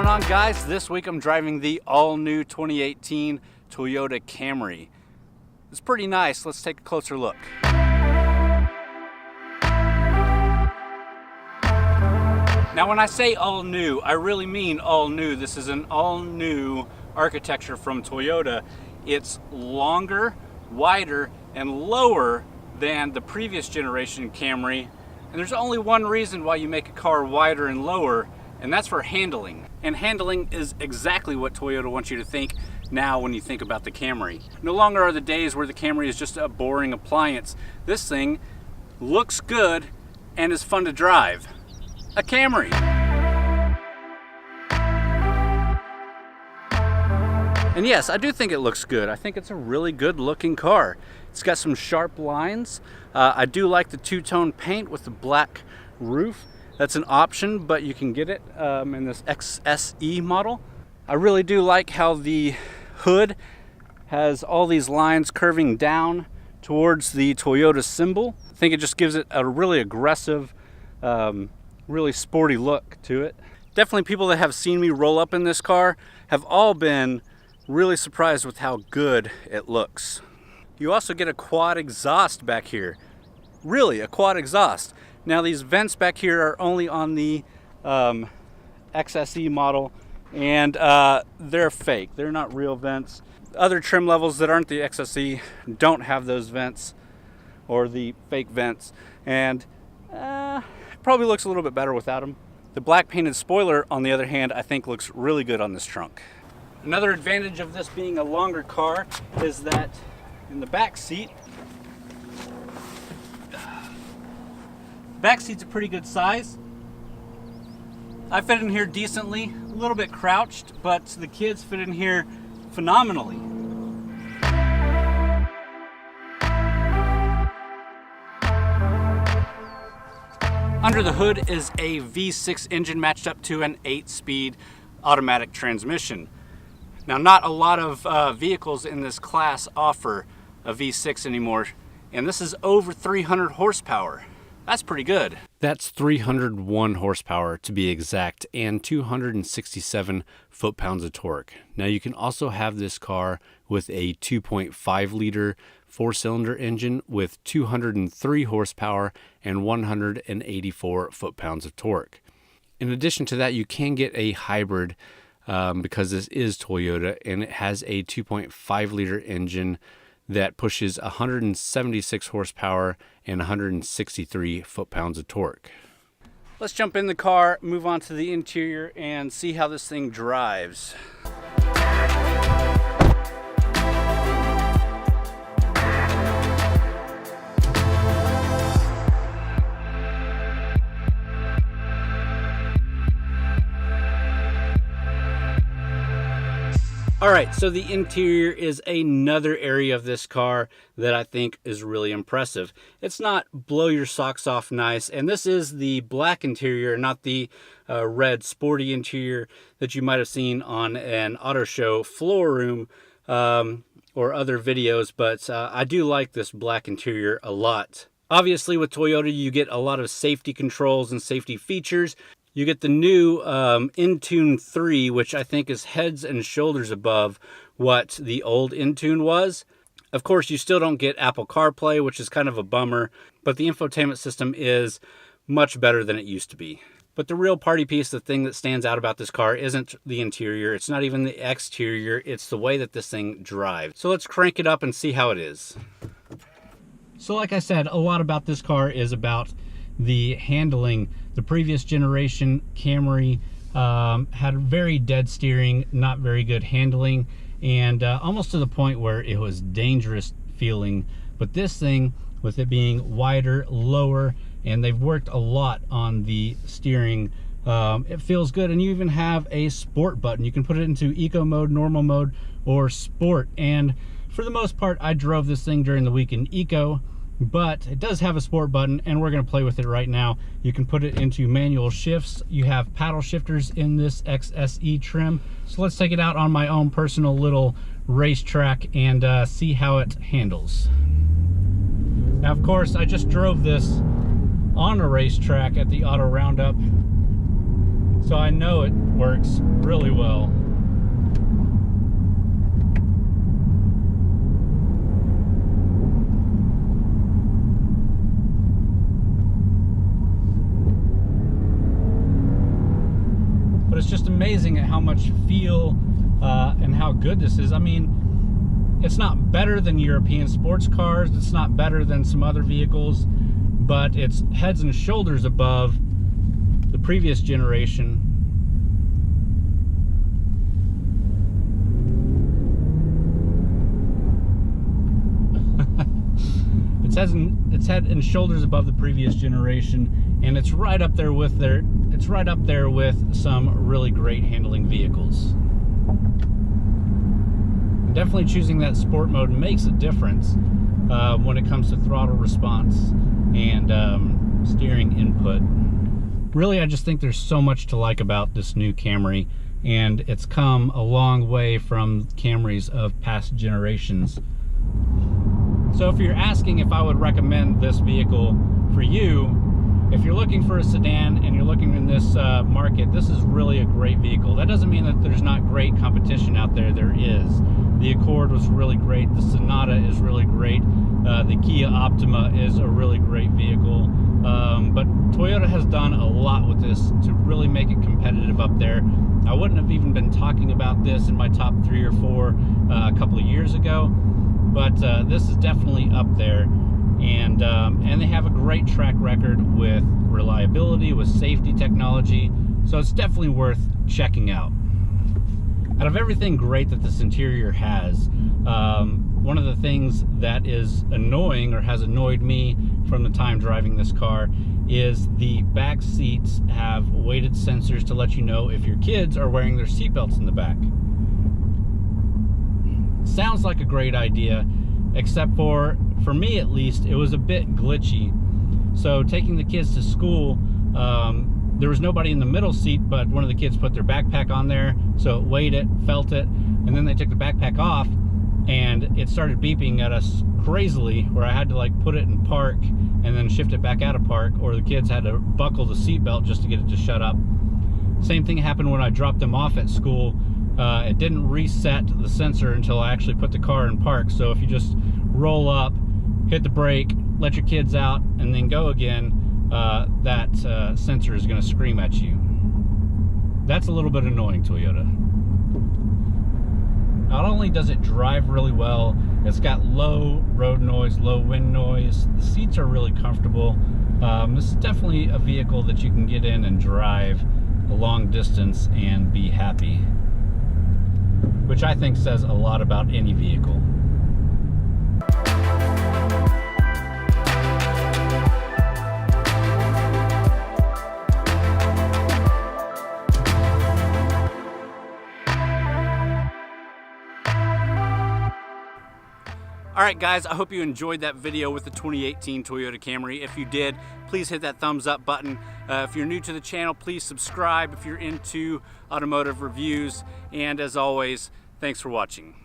going on, guys? This week I'm driving the all-new 2018 Toyota Camry. It's pretty nice. Let's take a closer look. Now when I say all new, I really mean all new. This is an all new architecture from Toyota. It's longer, wider, and lower than the previous generation Camry. And there's only one reason why you make a car wider and lower, and that's for handling. And handling is exactly what Toyota wants you to think now when you think about the Camry. No longer are the days where the Camry is just a boring appliance. This thing looks good and is fun to drive. A Camry. And yes, I do think it looks good. I think it's a really good looking car. It's got some sharp lines. I do like the two-tone paint with the black roof. That's an option, but you can get it in this XSE model. I really do like how the hood has all these lines curving down towards the Toyota symbol. I think it just gives it a really aggressive, really sporty look to it. Definitely people that have seen me roll up in this car have all been really surprised with how good it looks. You also get a quad exhaust back here. Really, a quad exhaust. Now these vents back here are only on the XSE model, and they're fake. They're not real vents. Other trim levels that aren't the XSE don't have those vents or the fake vents, and probably looks a little bit better without them. The black painted spoiler, on the other hand, I think looks really good on this trunk. Another advantage of this being a longer car is that in the back seat, back seat's a pretty good size. I fit in here decently, a little bit crouched, but the kids fit in here phenomenally. Under the hood is a V6 engine matched up to an 8-speed automatic transmission. Now, not a lot of vehicles in this class offer a V6 anymore, and this is over 300 horsepower. That's pretty good. That's 301 horsepower to be exact, and 267 foot-pounds of torque. Now, you can also have this car with a 2.5 liter 4-cylinder engine with 203 horsepower and 184 foot-pounds of torque. In addition to that, you can get a hybrid because this is Toyota, and it has a 2.5 liter engine that pushes 176 horsepower and 163 foot-pounds of torque. Let's jump in the car, move on to the interior, and see how this thing drives. All right, so the interior is another area of this car that I think is really impressive. It's not blow your socks off nice, and this is the black interior, not the red sporty interior that you might have seen on an auto show floor room or other videos, but I do like this black interior a lot. Obviously, with Toyota, you get a lot of safety controls and safety features. You get the new Intune 3, which I think is heads and shoulders above what the old Intune was. Of course, you still don't get Apple CarPlay, which is kind of a bummer, but the infotainment system is much better than it used to be. But the real party piece, the thing that stands out about this car, isn't the interior. It's not even the exterior. It's the way that this thing drives. So let's crank it up and see how it is. So like I said, a lot about this car is about the handling. The previous generation Camry had very dead steering, not very good handling, and almost to the point where it was dangerous feeling. But this thing, with it being wider, lower, and they've worked a lot on the steering, it feels good. And you even have a sport button. You can put it into eco mode, normal mode, or sport. And for the most part, I drove this thing during the week in eco, but it does have a sport button, and we're going to play with it right now. You can put it into manual shifts. You have paddle shifters in this XSE trim. So let's take it out on my own personal little racetrack and see how it handles. Now, of course, I just drove this on a racetrack at the Auto Roundup, so I know it works really well. But it's just amazing at how much feel and how good this is. I mean, it's not better than European sports cars, it's not better than some other vehicles, but it's heads and shoulders above the previous generation. It's head and shoulders above the previous generation, and it's right up there with some really great handling vehicles. Definitely choosing that sport mode makes a difference when it comes to throttle response and steering input. Really, I just think there's so much to like about this new Camry, and it's come a long way from Camrys of past generations. So if you're asking if I would recommend this vehicle for you, if you're looking for a sedan and you're looking in this market, this is really a great vehicle. That doesn't mean that there's not great competition out there. There is. The Accord was really great. The Sonata is really great. The Kia Optima is a really great vehicle. But Toyota has done a lot with this to really make it competitive up there. I wouldn't have even been talking about this in my top 3 or 4 a couple of years ago, but this is definitely up there. And they have a great track record with reliability, with safety technology, so it's definitely worth checking out. Out of everything great that this interior has, one of the things that is annoying, or has annoyed me from the time driving this car, is the back seats have weighted sensors to let you know if your kids are wearing their seatbelts in the back. Sounds like a great idea, except for me at least, it was a bit glitchy. So taking the kids to school, there was nobody in the middle seat, but one of the kids put their backpack on there, so it weighed it, felt it, and then they took the backpack off, and it started beeping at us crazily, where I had to like put it in park and then shift it back out of park, or the kids had to buckle the seatbelt just to get it to shut up. Same thing happened when I dropped them off at school. It didn't reset the sensor until I actually put the car in park. So if you just roll up, hit the brake, let your kids out, and then go again, that sensor is going to scream at you. That's a little bit annoying, Toyota. Not only does it drive really well, it's got low road noise, low wind noise. The seats are really comfortable. This is definitely a vehicle that you can get in and drive a long distance and be happy, which I think says a lot about any vehicle. Alright guys, I hope you enjoyed that video with the 2018 Toyota Camry. If you did, please hit that thumbs up button. If you're new to the channel, please subscribe if you're into automotive reviews. And as always, thanks for watching.